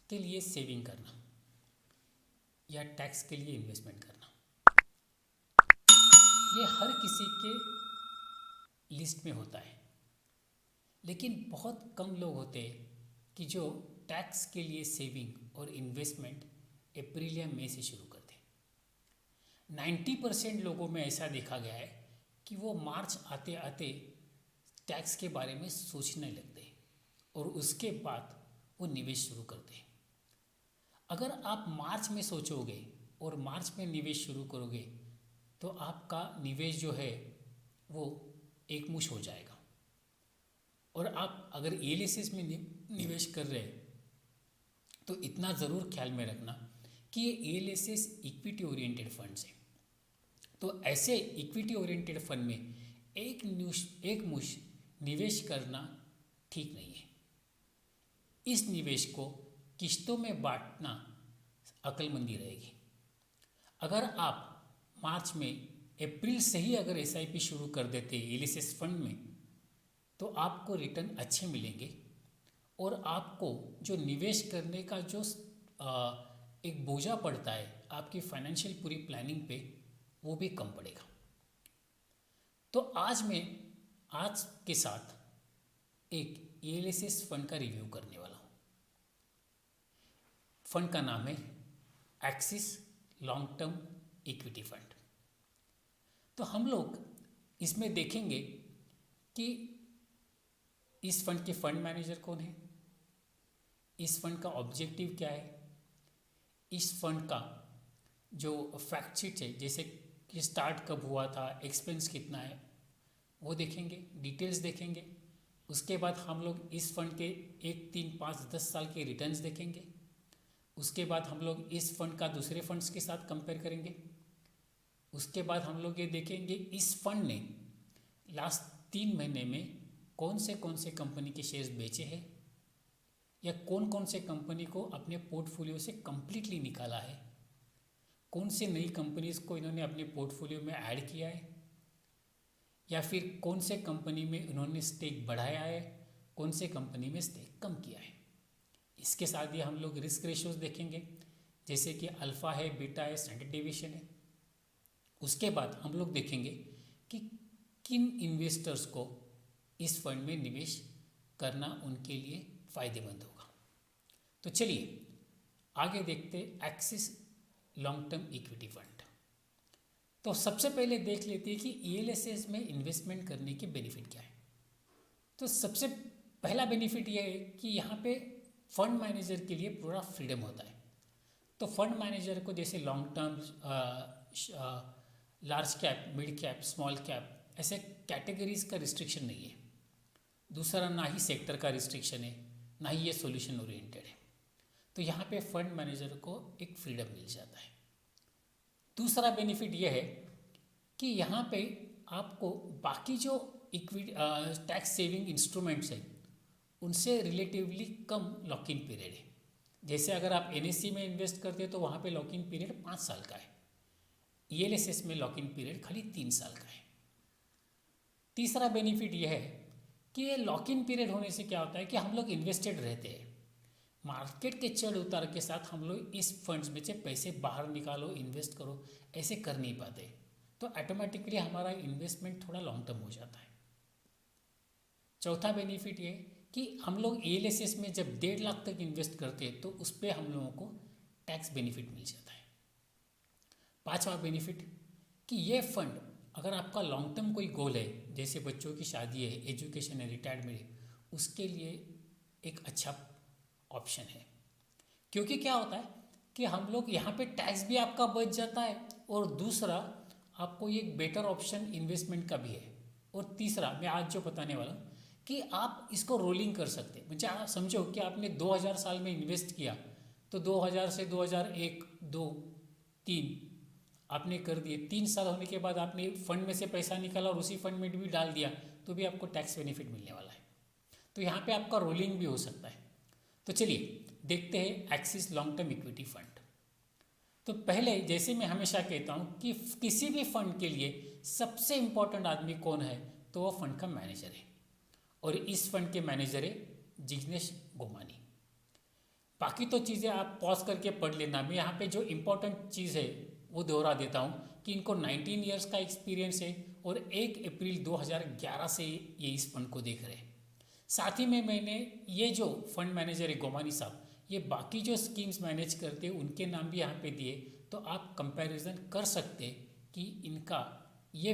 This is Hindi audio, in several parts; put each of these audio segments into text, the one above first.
के लिए सेविंग करना या टैक्स के लिए इन्वेस्टमेंट करना, ये हर किसी के लिस्ट में होता है, लेकिन बहुत कम लोग होते हैं कि जो टैक्स के लिए सेविंग और इन्वेस्टमेंट अप्रैल या मई से शुरू करते हैं। 90% लोगों में ऐसा देखा गया है कि वो मार्च आते आते टैक्स के बारे में सोचने लगते हैं और उसके बाद वो निवेश शुरू करते हैं। अगर आप मार्च में सोचोगे और मार्च में निवेश शुरू करोगे तो आपका निवेश जो है वो एकमुश्त हो जाएगा। और आप अगर एलआईसी में निवेश कर रहे हैं तो इतना ज़रूर ख्याल में रखना कि ये एलआईसी इक्विटी ओरिएंटेड फंड्स हैं। तो ऐसे इक्विटी ओरिएंटेड फंड में एक मुश्त निवेश करना ठीक नहीं है। इस निवेश को किस्तों में बांटना अक्लमंदी रहेगी। अगर आप मार्च में अप्रैल से ही अगर एसआईपी शुरू कर देते एलआईसी फंड में तो आपको रिटर्न अच्छे मिलेंगे और आपको जो निवेश करने का जो एक बोझा पड़ता है आपकी फाइनेंशियल पूरी प्लानिंग पे, वो भी कम पड़ेगा। तो आज मैं आज के साथ एक एलआईसी फंड का रिव्यू करने वाला हूँ। फंड का नाम है axis long term equity fund. तो हम लोग इसमें देखेंगे कि इस फंड के फंड मैनेजर कौन है, इस फंड का ऑब्जेक्टिव क्या है, इस फंड का जो फैक्ट शीट है जैसे कि स्टार्ट कब हुआ था, एक्सपेंस कितना है, वो देखेंगे, डिटेल्स देखेंगे। उसके बाद हम लोग इस फंड के 1, 3, 5, 10 साल के रिटर्न्स देखेंगे। उसके बाद हम लोग इस फंड का दूसरे फंड्स के साथ कंपेयर करेंगे। उसके बाद हम लोग ये देखेंगे इस फंड ने लास्ट 3 महीने में कौन से कंपनी के शेयर्स बेचे हैं या कौन से कंपनी को अपने पोर्टफोलियो से कम्प्लीटली निकाला है, कौन से नई कंपनीज़ को इन्होंने अपने पोर्टफोलियो में ऐड किया है या फिर कौन से कंपनी में इन्होंने स्टेक बढ़ाया है, कौन से कंपनी में स्टेक कम किया है। इसके साथ ही हम लोग रिस्क रेशियोज देखेंगे जैसे कि अल्फ़ा है, बीटा है, स्टैंडर्ड डेविएशन है। उसके बाद हम लोग देखेंगे कि किन इन्वेस्टर्स को इस फंड में निवेश करना उनके लिए फ़ायदेमंद होगा। तो चलिए आगे देखते axis long term equity fund. तो सबसे पहले देख लेते हैं कि ईएलएसए में इन्वेस्टमेंट करने के बेनिफिट क्या है। तो सबसे पहला बेनिफिट यह है कि यहाँ पे फंड मैनेजर के लिए पूरा फ्रीडम होता है। तो फंड मैनेजर को जैसे long term, large cap, mid cap, small cap ऐसे कैटेगरीज का रिस्ट्रिक्शन नहीं है। दूसरा, ना ही सेक्टर का रिस्ट्रिक्शन है, ना ही ये सॉल्यूशन ओरिएंटेड है। तो यहाँ पे फंड मैनेजर को एक फ्रीडम मिल जाता है। दूसरा बेनिफिट ये है कि यहाँ पे आपको बाकी जो इक्विटी टैक्स सेविंग इंस्ट्रूमेंट्स हैं उनसे relatively come lock in period है। जैसे अगर आप एनएससी में इन्वेस्ट करते हैं तो वहाँ पे लॉक इन पीरियड 5 साल का है, ईएलएसएस में लॉक इन पीरियड खाली 3 साल का है। तीसरा बेनिफिट यह है कि ये लॉक इन पीरियड होने से क्या होता है कि हम लोग इन्वेस्टेड रहते हैं। मार्केट के चढ़ उतार के साथ हम लोग इस फंड्स में से पैसे बाहर निकालो, इन्वेस्ट करो, ऐसे कर नहीं पाते। तो ऑटोमेटिकली हमारा इन्वेस्टमेंट थोड़ा लॉन्ग टर्म हो जाता है। चौथा बेनिफिट ये कि हम लोग एएलएसएस में जब 1.5 लाख तक इन्वेस्ट करते हैं तो उस पर हम लोगों को टैक्स बेनिफिट मिल जाता है। पांचवा बेनिफिट कि ये फंड अगर आपका लॉन्ग टर्म कोई गोल है, जैसे बच्चों की शादी है, एजुकेशन है, रिटायरमेंट है, उसके लिए एक अच्छा ऑप्शन है। क्योंकि क्या होता है कि हम लोग यहाँ पे टैक्स भी आपका बच जाता है और दूसरा आपको ये एक बेटर ऑप्शन इन्वेस्टमेंट का भी है। और तीसरा मैं आज जो बताने वाला हूँ कि आप इसको रोलिंग कर सकते हैं। मुझे आप समझो कि आपने 2000 साल में इन्वेस्ट किया तो 2000 से 2001, 2, 3 आपने कर दिए। 3 साल होने के बाद आपने फंड में से पैसा निकाला और उसी फंड में भी डाल दिया तो भी आपको टैक्स बेनिफिट मिलने वाला है। तो यहाँ पे आपका रोलिंग भी हो सकता है। तो चलिए देखते हैं axis long term equity fund. तो पहले जैसे मैं हमेशा कहता हूँ कि किसी भी फंड के लिए सबसे इम्पोर्टेंट आदमी कौन है, तो वो फंड का मैनेजर है। और इस फंड के मैनेजर है जिग्नेश गोमानी। बाकी तो चीज़ें आप पॉज करके पढ़ लेना। मैं यहाँ पे जो इम्पोर्टेंट चीज़ है वो दोहरा देता हूँ कि इनको 19 ईयर्स का एक्सपीरियंस है और 1 अप्रैल 2011 से ये इस फंड को देख रहे हैं। साथ ही में मैंने ये जो फंड मैनेजर है गोमानी साहब, ये बाकी जो स्कीम्स मैनेज करते हैं उनके नाम भी यहाँ पे दिए, तो आप कंपैरिजन कर सकते कि इनका ये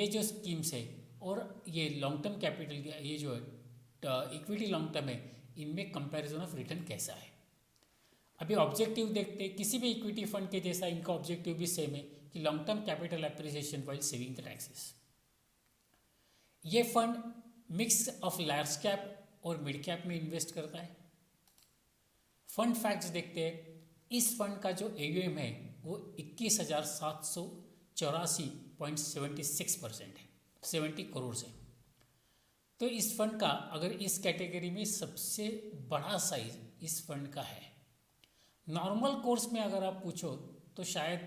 जो स्कीम्स है और ये लॉन्ग टर्म कैपिटल ये जो इक्विटी लॉन्ग टर्म है, इनमें कंपैरिजन ऑफ रिटर्न कैसा है। अभी ऑब्जेक्टिव देखते हैं, किसी भी इक्विटी फंड के जैसा इनका ऑब्जेक्टिव भी सेम है कि long term capital appreciation while saving the taxes. ये fund mix of large cap और मिड कैप में इन्वेस्ट करता है। फंड फैक्ट्स देखते हैं, इस फंड का जो AUM है वो 21,784.76% है, 70 करोड़ से। तो इस फंड का अगर इस कैटेगरी में सबसे बड़ा साइज इस फंड का है। नॉर्मल कोर्स में अगर आप पूछो तो शायद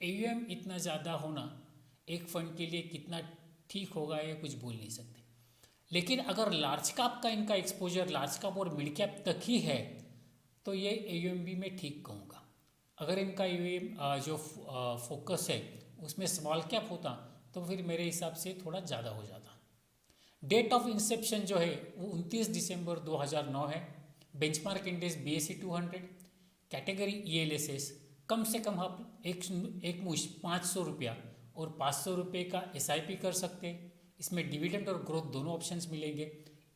AUM इतना ज़्यादा होना एक फंड के लिए कितना ठीक होगा ये कुछ बोल नहीं सकते। लेकिन अगर लार्ज कैप का इनका एक्सपोजर लार्ज कैप और मिड कैप तक ही है तो ये AUM भी मैं ठीक कहूँगा। अगर इनका AUM जो फोकस है उसमें स्मॉल कैप होता तो फिर मेरे हिसाब से थोड़ा ज़्यादा हो जाता। डेट ऑफ इंसेप्शन जो है वो 29 दिसंबर 2009 है। Benchmark index BSE 200, category ELSS। कम से कम आप एक मुश्त 500 रुपया और 500 रुपये का SIP कर सकते हैं। इसमें डिविडेंड और ग्रोथ दोनों ऑप्शंस मिलेंगे।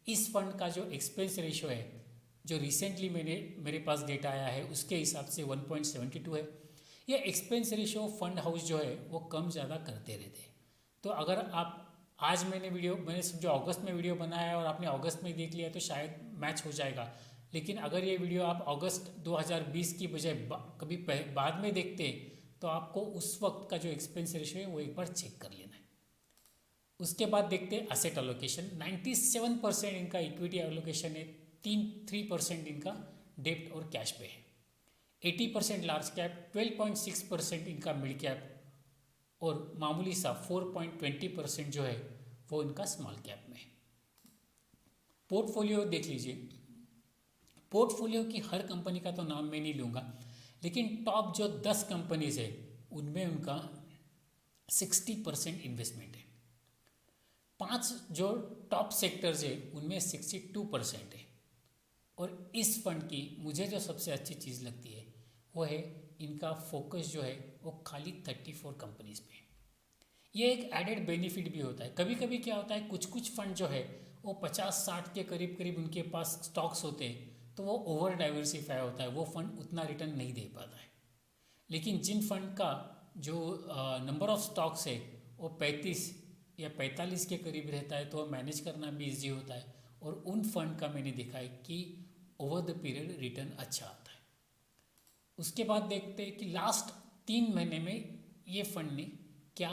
इस फंड का जो एक्सपेंस रेशियो है, जो रिसेंटली मेरे पास डेटा आया है उसके हिसाब से 1.72 है। ये एक्सपेंस रेशियो फंड हाउस जो है वो कम ज़्यादा करते रहते हैं। तो अगर आप आज मैंने जो अगस्त में वीडियो बनाया है और आपने अगस्त में देख लिया तो शायद मैच हो जाएगा। लेकिन अगर ये वीडियो आप अगस्त 2020 की बजाय कभी बाद में देखते तो आपको उस वक्त का जो एक्सपेंस रेशियो है वो एक बार चेक कर लेना है। उसके बाद देखते हैं असेट एलोकेशन। 97% इनका इक्विटी एलोकेशन है, 3% इनका डेब्ट और कैश पे है। 80% लार्ज कैप, 12.6% इनका मिड कैप और मामूली सा 4.20% जो है वो इनका स्मॉल कैप में है। पोर्टफोलियो देख लीजिए। पोर्टफोलियो की हर कंपनी का तो नाम मैं नहीं लूँगा, लेकिन टॉप जो 10 कंपनीज है उनमें उनका 60% इन्वेस्टमेंट है। 5 जो टॉप सेक्टर्स है उनमें 62% है। और इस फंड की मुझे जो सबसे अच्छी चीज़ लगती है वो है इनका फोकस जो है वो खाली 34 कंपनीज पे। ये एक एडेड बेनिफिट भी होता है। कभी कभी क्या होता है, कुछ फंड जो है वो 50-60 के करीब उनके पास स्टॉक्स होते हैं तो वो ओवर डाइवर्सिफाई होता है, वो फंड उतना रिटर्न नहीं दे पाता है। लेकिन जिन फंड का जो नंबर ऑफ स्टॉक्स है वो 35 या 45 के करीब रहता है तो मैनेज करना भी ईजी होता है। और उन फंड का मैंने देखा है कि ओवर द पीरियड रिटर्न अच्छा आता है। उसके बाद देखते हैं कि लास्ट 3 महीने में ये फंड ने क्या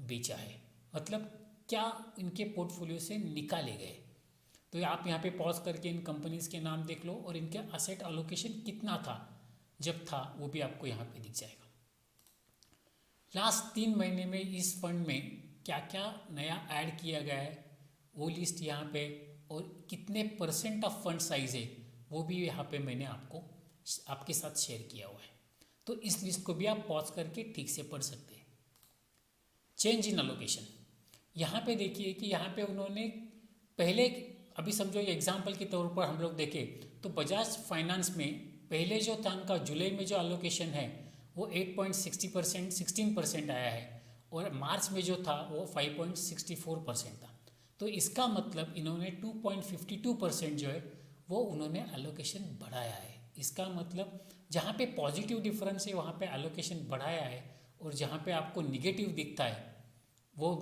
बेचा है, मतलब क्या इनके पोर्टफोलियो से निकाले गए। तो आप यहाँ पे पॉज करके इन कंपनीज के नाम देख लो और इनके असेट एलोकेशन कितना था जब था वो भी आपको यहाँ पे दिख जाएगा। लास्ट 3 महीने में इस फंड में क्या क्या नया ऐड किया गया है वो लिस्ट यहाँ पे, और कितने % ऑफ फंड साइज है वो भी यहाँ पे मैंने आपके साथ शेयर किया हुआ है। तो इस लिस्ट को भी आप पॉज करके ठीक से पढ़ सकते हैं। चेंज इन एलोकेशन, यहाँ पे देखिए कि यहाँ पे उन्होंने पहले, अभी समझो ये एग्जाम्पल के तौर पर हम लोग देखें तो बजाज फाइनेंस में पहले जो था उनका जुलाई में जो एलोकेशन है वो 8.60% 16% आया है और मार्च में जो था वो 5.64% था। तो इसका मतलब इन्होंने 2.52% जो है वो उन्होंने एलोकेशन बढ़ाया है। इसका मतलब जहाँ पे पॉजिटिव डिफरेंस है वहाँ पे एलोकेशन बढ़ाया है और जहाँ पे आपको निगेटिव दिखता है वो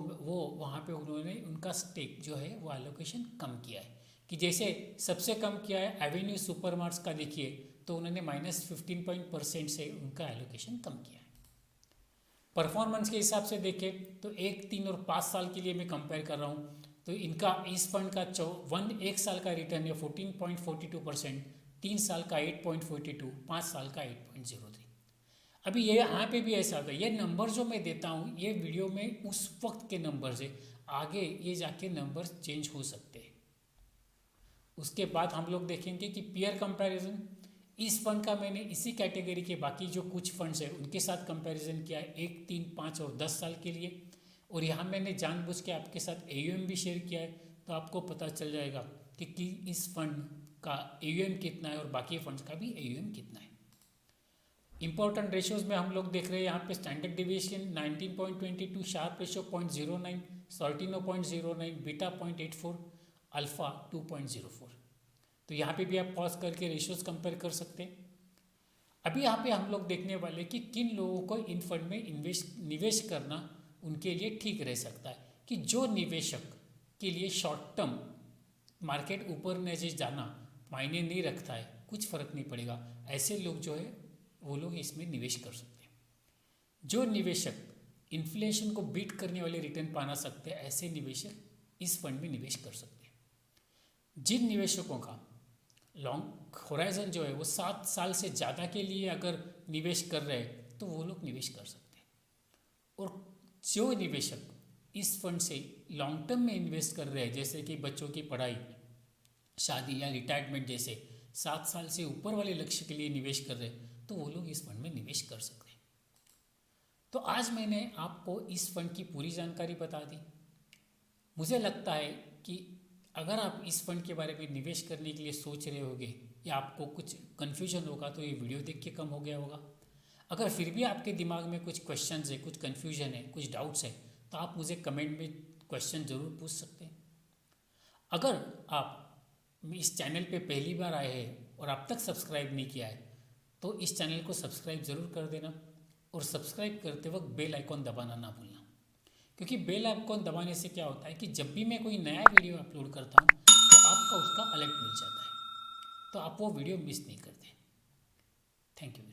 वहाँ पे उन्होंने उनका स्टेक जो है वो एलोकेशन कम किया है। कि जैसे सबसे कम किया है एवेन्यू सुपरमार्ट्स का, देखिए तो उन्होंने -15% से उनका एलोकेशन कम किया है। परफॉर्मेंस के हिसाब से देखें तो 1, 3 और 5 साल के लिए मैं कंपेयर कर रहा हूँ तो इनका इस फंड का 1 साल का रिटर्न है 14.42%, 3 साल का 8.42, 5 साल का 8.03। अभी ये यहाँ पे भी ऐसा होता है, ये नंबर जो मैं देता हूँ ये वीडियो में उस वक्त के नंबर से, आगे ये जाके नंबर चेंज हो सकते हैं। उसके बाद हम लोग देखेंगे कि पीयर कंपैरिजन। इस फंड का मैंने इसी कैटेगरी के बाकी जो कुछ फंड्स हैं उनके साथ कंपैरिजन किया है 1, 3, 5 और 10 साल के लिए। और यहाँ मैंने जानबूझ के आपके साथ AUM भी शेयर किया है, तो आपको पता चल जाएगा कि इस फंड का AUM कितना है और बाकी फंड्स का भी AUM कितना है। इंपॉर्टेंट रेशियोज में हम लोग देख रहे हैं यहाँ पे standard deviation 19.22, Sharpe ratio 0.09, Sortino 0.09, beta 0.84, alpha 2.04। तो यहाँ पे भी आप पॉज करके रेशियोज कंपेयर कर सकते हैं। अभी यहाँ पे हम लोग देखने वाले कि किन लोगों को इन फंड में निवेश करना उनके लिए ठीक रह सकता है। कि जो निवेशक के लिए शॉर्ट टर्म मार्केट ऊपर नीचे जाना मायने नहीं रखता है, कुछ फर्क नहीं पड़ेगा, ऐसे लोग जो है वो लोग इसमें निवेश कर सकते हैं। जो निवेशक इन्फ्लेशन को बीट करने वाले रिटर्न पाना सकते हैं, ऐसे निवेशक इस फंड में निवेश कर सकते हैं। जिन निवेशकों का लॉन्ग होराइजन जो है वो 7 साल से ज़्यादा के लिए अगर निवेश कर रहे हैं तो वो लोग निवेश कर सकते हैं। और जो निवेशक इस फंड से लॉन्ग टर्म में इन्वेस्ट कर रहे हैं, जैसे कि बच्चों की पढ़ाई, शादी या रिटायरमेंट जैसे 7 साल से ऊपर वाले लक्ष्य के लिए निवेश कर रहे हैं, तो वो लोग इस फंड में निवेश कर सकते हैं। तो आज मैंने आपको इस फंड की पूरी जानकारी बता दी। मुझे लगता है कि अगर आप इस फंड के बारे में निवेश करने के लिए सोच रहे होगे या आपको कुछ कन्फ्यूजन होगा तो ये वीडियो देख के कम हो गया होगा। अगर फिर भी आपके दिमाग में कुछ क्वेश्चंस है, कुछ कन्फ्यूजन है, कुछ डाउट्स है, तो आप मुझे कमेंट में क्वेश्चन ज़रूर पूछ सकते हैं। अगर आप इस चैनल पे पहली बार आए हैं और अब तक सब्सक्राइब नहीं किया है तो इस चैनल को सब्सक्राइब ज़रूर कर देना। और सब्सक्राइब करते वक्त बेल आइकॉन दबाना ना भूलना, क्योंकि बेल आइकॉन दबाने से क्या होता है कि जब भी मैं कोई नया वीडियो अपलोड करता हूँ तो आपका उसका अलर्ट मिल जाता है, तो आप वो वीडियो मिस नहीं करते। Thank you.